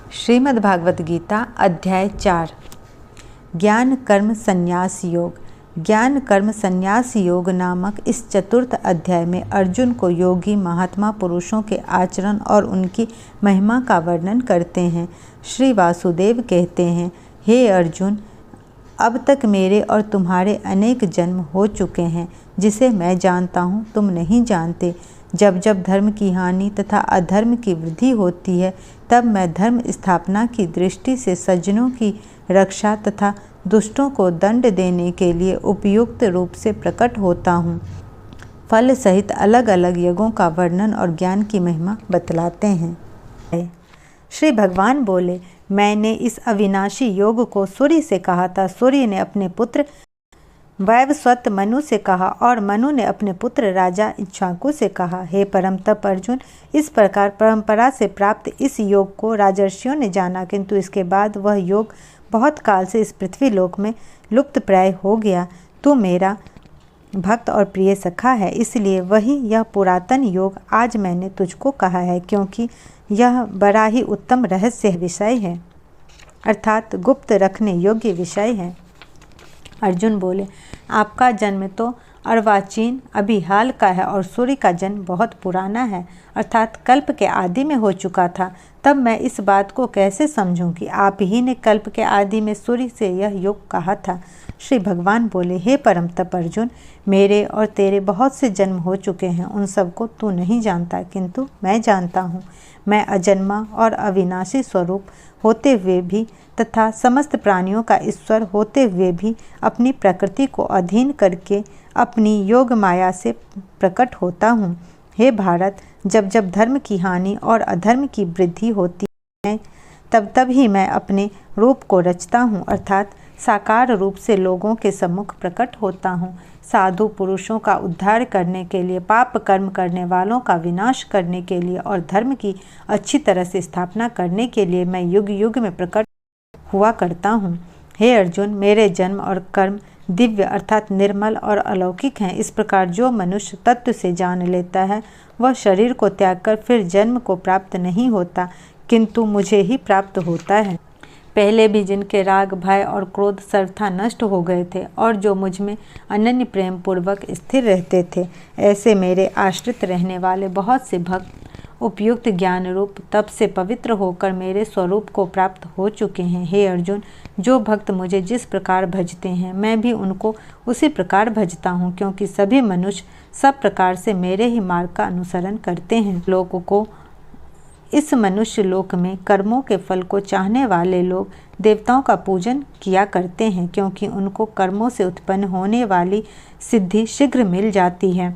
श्रीमद् भागवत गीता अध्याय 4 ज्ञान कर्म संन्यास योग। ज्ञान कर्म संन्यास योग नामक इस चतुर्थ अध्याय में अर्जुन को योगी महात्मा पुरुषों के आचरण और उनकी महिमा का वर्णन करते हैं। श्री वासुदेव कहते हैं, हे अर्जुन, अब तक मेरे और तुम्हारे अनेक जन्म हो चुके हैं, जिसे मैं जानता हूँ तुम नहीं जानते। जब जब धर्म की हानि तथा अधर्म की वृद्धि होती है, तब मैं धर्म स्थापना की दृष्टि से सज्जनों की रक्षा तथा दुष्टों को दंड देने के लिए उपयुक्त रूप से प्रकट होता हूँ। फल सहित अलग अलग यज्ञों का वर्णन और ज्ञान की महिमा बतलाते हैं। श्री भगवान बोले, मैंने इस अविनाशी योग को सूर्य से कहा था। सूर्य ने अपने पुत्र वैवस्वत मनु से कहा और मनु ने अपने पुत्र राजा इक्ष्वाकु से कहा। हे परम तप अर्जुन, इस प्रकार परंपरा से प्राप्त इस योग को राजर्षियों ने जाना, किंतु इसके बाद वह योग बहुत काल से इस पृथ्वी लोक में लुप्त प्राय हो गया। तू मेरा भक्त और प्रिय सखा है, इसलिए वही यह पुरातन योग आज मैंने तुझको कहा है, क्योंकि यह बड़ा ही उत्तम रहस्य विषय है, अर्थात गुप्त रखने योग्य विषय है। अर्जुन बोले, आपका जन्म तो अर्वाचीन अभी हाल का है और सूर्य का जन्म बहुत पुराना है, अर्थात कल्प के आदि में हो चुका था। तब मैं इस बात को कैसे समझूं कि आप ही ने कल्प के आदि में सूर्य से यह योग कहा था। श्री भगवान बोले, हे परम तप अर्जुन, मेरे और तेरे बहुत से जन्म हो चुके हैं, उन सबको तू नहीं जानता, किंतु मैं जानता हूँ। मैं अजन्मा और अविनाशी स्वरूप होते हुए भी तथा समस्त प्राणियों का ईश्वर होते हुए भी अपनी प्रकृति को अधीन करके अपनी योग माया से प्रकट होता हूँ। हे भारत, जब जब धर्म की हानि और अधर्म की वृद्धि होती है, तब तब ही मैं अपने रूप को रचता हूँ, अर्थात साकार रूप से लोगों के सम्मुख प्रकट होता हूँ। साधु पुरुषों का उद्धार करने के लिए, पाप कर्म करने वालों का विनाश करने के लिए और धर्म की अच्छी तरह से स्थापना करने के लिए मैं युग युग में प्रकट हुआ करता हूँ। हे अर्जुन, मेरे जन्म और कर्म दिव्य अर्थात निर्मल और अलौकिक हैं। इस प्रकार जो मनुष्य तत्व से जान लेता है, वह शरीर को त्याग कर फिर जन्म को प्राप्त नहीं होता, किंतु मुझे ही प्राप्त होता है। पहले भी जिनके राग, भय और क्रोध सर्वथा नष्ट हो गए थे और जो मुझ में अनन्य प्रेम पूर्वक स्थिर रहते थे, ऐसे मेरे आश्रित रहने वाले बहुत से भक्त उपयुक्त ज्ञान रूप तप से पवित्र होकर मेरे स्वरूप को प्राप्त हो चुके हैं। हे अर्जुन, जो भक्त मुझे जिस प्रकार भजते हैं, मैं भी उनको उसी प्रकार भजता हूँ, क्योंकि सभी मनुष्य सब प्रकार से मेरे ही मार्ग का अनुसरण करते हैं। लोगों को इस मनुष्य लोक में कर्मों के फल को चाहने वाले लोग देवताओं का पूजन किया करते हैं, क्योंकि उनको कर्मों से उत्पन्न होने वाली सिद्धि शीघ्र मिल जाती है।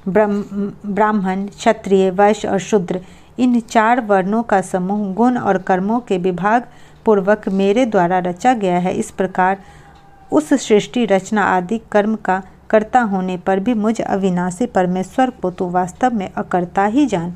ब्राह्मण, क्षत्रिय, वैश्य और शूद्र, इन 4 वर्णों का समूह गुण और कर्मों के विभाग पूर्वक मेरे द्वारा रचा गया है। इस प्रकार उस सृष्टि रचना आदि कर्म का कर्ता होने पर भी मुझ अविनाशी परमेश्वर को तू वास्तव में अकर्ता ही जान।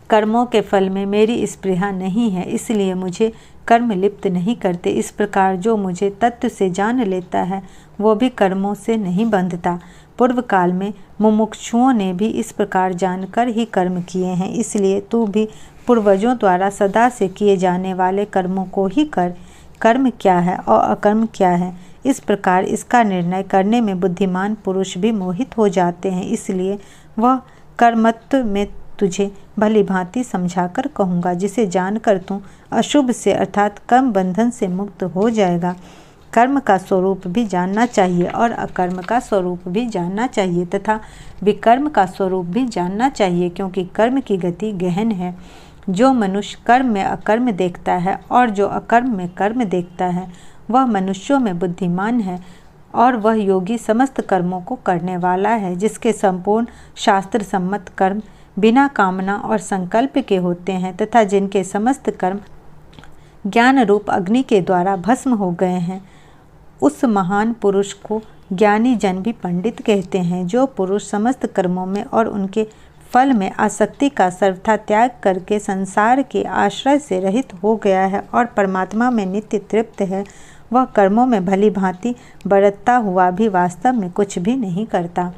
कर्मों के फल में मेरी स्पृहा नहीं है, इसलिए मुझे कर्म लिप्त नहीं करते। इस प्रकार जो मुझे तत्व से जान लेता है, वो भी कर्मों से नहीं बंधता। पूर्व काल में मुमुक्षुओं ने भी इस प्रकार जानकर ही कर्म किए हैं, इसलिए तू भी पूर्वजों द्वारा सदा से किए जाने वाले कर्मों को ही कर। कर्म क्या है और अकर्म क्या है, इस प्रकार इसका निर्णय करने में बुद्धिमान पुरुष भी मोहित हो जाते हैं। इसलिए वह कर्मत्व में तुझे भली भांति समझाकर कहूँगा, जिसे जानकर तू अशुभ से अर्थात कर्म बंधन से मुक्त हो जाएगा। कर्म का स्वरूप भी जानना चाहिए और अकर्म का स्वरूप भी जानना चाहिए तथा विकर्म का स्वरूप भी जानना चाहिए, क्योंकि कर्म की गति गहन है। जो मनुष्य कर्म में अकर्म देखता है और जो अकर्म में कर्म देखता है, वह मनुष्यों में बुद्धिमान है और वह योगी समस्त कर्मों को करने वाला है, जिसके संपूर्ण शास्त्र सम्मत कर्म बिना कामना और संकल्प के होते हैं तथा जिनके समस्त कर्म ज्ञान रूप अग्नि के द्वारा भस्म हो गए हैं। उस महान पुरुष को ज्ञानी जन भी पंडित कहते हैं। जो पुरुष समस्त कर्मों में और उनके फल में आसक्ति का सर्वथा त्याग करके संसार के आश्रय से रहित हो गया है और परमात्मा में नित्य तृप्त है, वह कर्मों में भली भांति बरतता हुआ भी वास्तव में कुछ भी नहीं करता।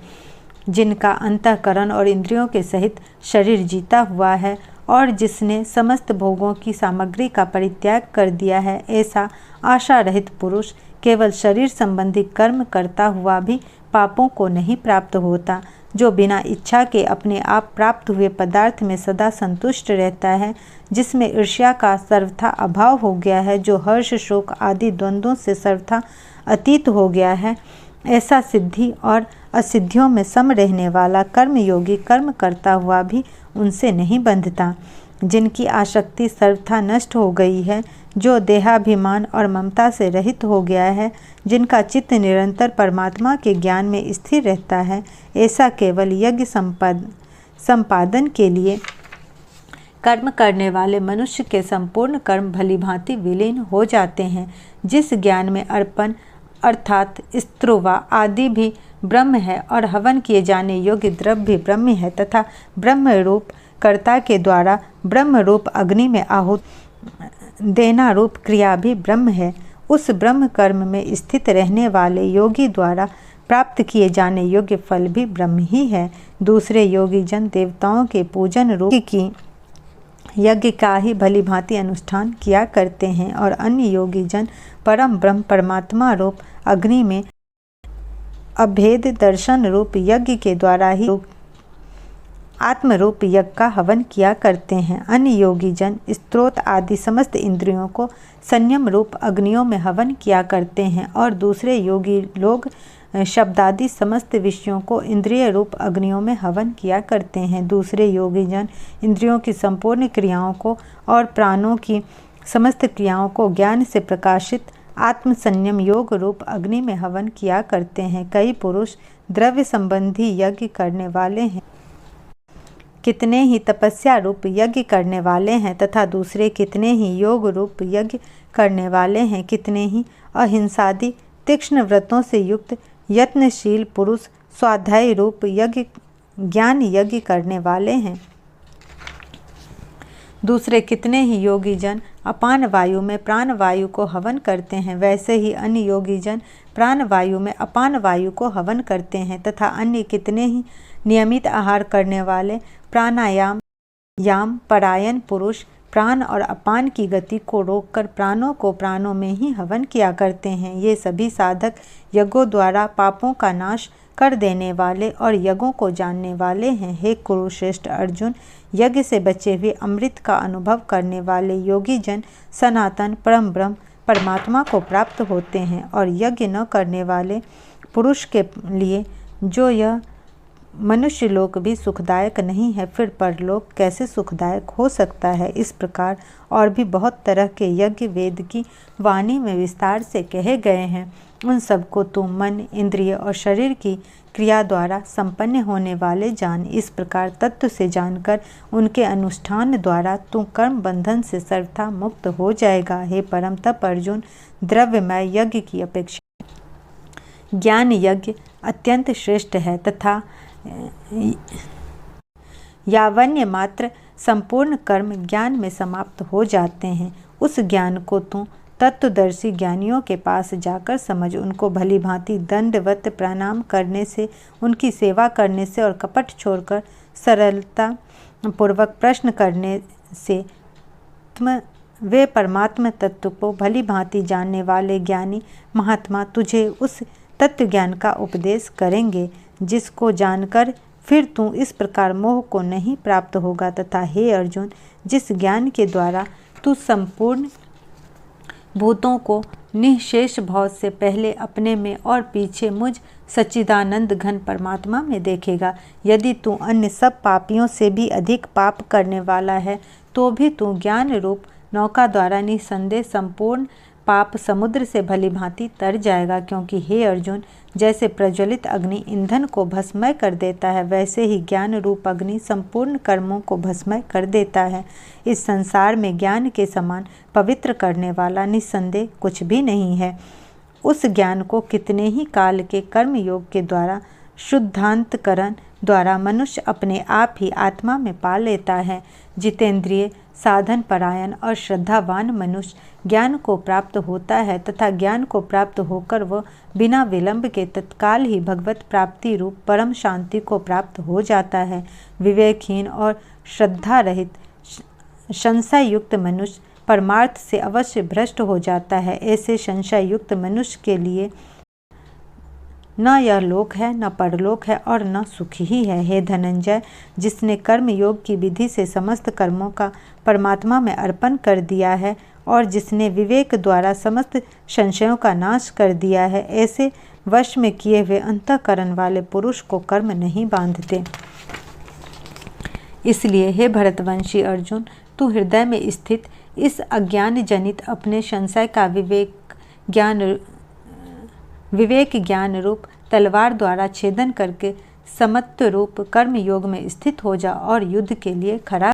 जिनका अंतःकरण और इंद्रियों के सहित शरीर जीता हुआ है और जिसने समस्त भोगों की सामग्री का परित्याग कर दिया है, ऐसा आशा रहित पुरुष केवल शरीर संबंधी कर्म करता हुआ भी पापों को नहीं प्राप्त होता। जो बिना इच्छा के अपने आप प्राप्त हुए पदार्थ में सदा संतुष्ट रहता है, जिसमें ईर्ष्या का सर्वथा अभाव हो गया है, जो हर्ष शोक आदि द्वंद्वों से सर्वथा अतीत हो गया है, ऐसा सिद्धि और असिद्धियों में सम रहने वाला कर्मयोगी कर्म करता हुआ भी उनसे नहीं बंधता। जिनकी आसक्ति सर्वथा नष्ट हो गई है, जो देहाभिमान और ममता से रहित हो गया है, जिनका चित्त निरंतर परमात्मा के ज्ञान में स्थिर रहता है, ऐसा केवल यज्ञ संपादन के लिए कर्म करने वाले मनुष्य के संपूर्ण कर्म भलीभांति विलीन हो जाते हैं। जिस ज्ञान में अर्पण अर्थात स्त्रोवा आदि भी ब्रह्म है और हवन किए जाने योग्य द्रव्य भी ब्रह्म है तथा ब्रह्म रूप कर्ता के द्वारा ब्रह्म रूप अग्नि में आहुत देना रूप क्रिया भी ब्रह्म है, उस ब्रह्म कर्म में स्थित रहने वाले योगी द्वारा प्राप्त किए जाने योग्य फल भी ब्रह्म ही है। दूसरे योगी जन देवताओं के पूजन रूप की यज्ञ का ही भलीभांति अनुष्ठान किया करते हैं और अन्य योगी जन परम ब्रह्म परमात्मा रूप अग्नि में अभेद दर्शन रूप यज्ञ के द्वारा ही आत्म रूप यज्ञ का हवन किया करते हैं। अन्य योगी जन स्तोत्र आदि समस्त इंद्रियों को संयम रूप अग्नियों में हवन किया करते हैं और दूसरे योगी लोग शब्दादि समस्त विषयों को इंद्रिय रूप अग्नियों में हवन किया करते हैं। दूसरे योगी जन इंद्रियों की संपूर्ण क्रियाओं को और प्राणों की समस्त क्रियाओं को ज्ञान से प्रकाशित आत्म संयम योग रूप अग्नि में हवन किया करते हैं। कई पुरुष द्रव्य संबंधी यज्ञ करने वाले हैं, कितने ही तपस्या रूप यज्ञ करने वाले हैं तथा दूसरे कितने ही योग रूप यज्ञ करने वाले हैं। कितने ही अहिंसादि तीक्ष्ण व्रतों से युक्त यत्नशील पुरुष स्वाध्याय रूप यज्ञ ज्ञान यज्ञ करने वाले हैं। दूसरे कितने ही योगी जन अपान वायु में प्राण वायु को हवन करते हैं। वैसे ही अन्य योगी जन प्राण वायु में अपान वायु को हवन करते हैं तथा अन्य कितने ही नियमित आहार करने वाले प्राणायाम याम परायण पुरुष प्राण और अपान की गति को रोककर प्राणों को प्राणों में ही हवन किया करते हैं। ये सभी साधक यज्ञों द्वारा पापों का नाश कर देने वाले और यज्ञों को जानने वाले हैं। हे कुरुश्रेष्ठ अर्जुन, यज्ञ से बचे हुए अमृत का अनुभव करने वाले योगी जन सनातन परम ब्रह्म परमात्मा को प्राप्त होते हैं और यज्ञ न करने वाले पुरुष के लिए जो यह मनुष्य लोक भी सुखदायक नहीं है, फिर परलोक कैसे सुखदायक हो सकता है। इस प्रकार और भी बहुत तरह के यज्ञ वेद की वाणी में विस्तार से कहे गए हैं। उन सबको तू मन इंद्रिय और शरीर की क्रिया द्वारा संपन्न होने वाले जान। इस प्रकार तत्व से जानकर उनके अनुष्ठान द्वारा तू कर्म बंधन से सर्वथा मुक्त हो जाएगा। हे परम तप अर्जुन, द्रव्यमय यज्ञ की अपेक्षा ज्ञान यज्ञ अत्यंत श्रेष्ठ है तथा यावन्य मात्र संपूर्ण कर्म ज्ञान में समाप्त हो जाते हैं। उस ज्ञान को तू तत्वदर्शी ज्ञानियों के पास जाकर समझ। उनको भली भांति दंडवत प्रणाम करने से, उनकी सेवा करने से और कपट छोड़कर सरलता पूर्वक प्रश्न करने से वे परमात्मा तत्व को भली भांति जानने वाले ज्ञानी महात्मा तुझे उस तत्व ज्ञान का उपदेश करेंगे, जिसको जानकर फिर तू इस प्रकार मोह को नहीं प्राप्त होगा। तथा हे अर्जुन, जिस ज्ञान के द्वारा तू संपूर्ण भूतों को निःशेष भाव से पहले अपने में और पीछे मुझ सच्चिदानंद घन परमात्मा में देखेगा, यदि तू अन्य सब पापियों से भी अधिक पाप करने वाला है तो भी तू ज्ञान रूप नौका द्वारा निसंदेह संपूर्ण पाप समुद्र से भली भांति तर जाएगा। क्योंकि हे अर्जुन, जैसे प्रज्वलित अग्नि ईंधन को भस्मय कर देता है, वैसे ही ज्ञान रूप अग्नि संपूर्ण कर्मों को भस्मय कर देता है। इस संसार में ज्ञान के समान पवित्र करने वाला निस्संदेह कुछ भी नहीं है। उस ज्ञान को कितने ही काल के कर्म योग के द्वारा शुद्धांतकरण द्वारा मनुष्य अपने आप ही आत्मा में पा लेता है। जितेंद्रिय साधन परायण और श्रद्धावान मनुष्य ज्ञान को प्राप्त होता है तथा ज्ञान को प्राप्त होकर वह बिना विलंब के तत्काल ही भगवत प्राप्ति रूप परम शांति को प्राप्त हो जाता है। विवेकहीन और श्रद्धा रहित संशय युक्त मनुष्य परमार्थ से अवश्य भ्रष्ट हो जाता है। ऐसे संशय युक्त मनुष्य के लिए न यह लोक है, न परलोक है और न सुख ही है। हे धनंजय, जिसने कर्म योग की विधि से समस्त कर्मों का परमात्मा में अर्पण कर दिया है और जिसने विवेक द्वारा समस्त संशयों का नाश कर दिया है, ऐसे वश में किए हुए अंतःकरण वाले पुरुष को कर्म नहीं बांधते। इसलिए हे भरतवंशी अर्जुन, तू हृदय में स्थित इस अज्ञान जनित अपने संशय का विवेक ज्ञान रूप तलवार द्वारा छेदन करके समत्व रूप कर्म योग में स्थित हो जा और युद्ध के लिए खड़ा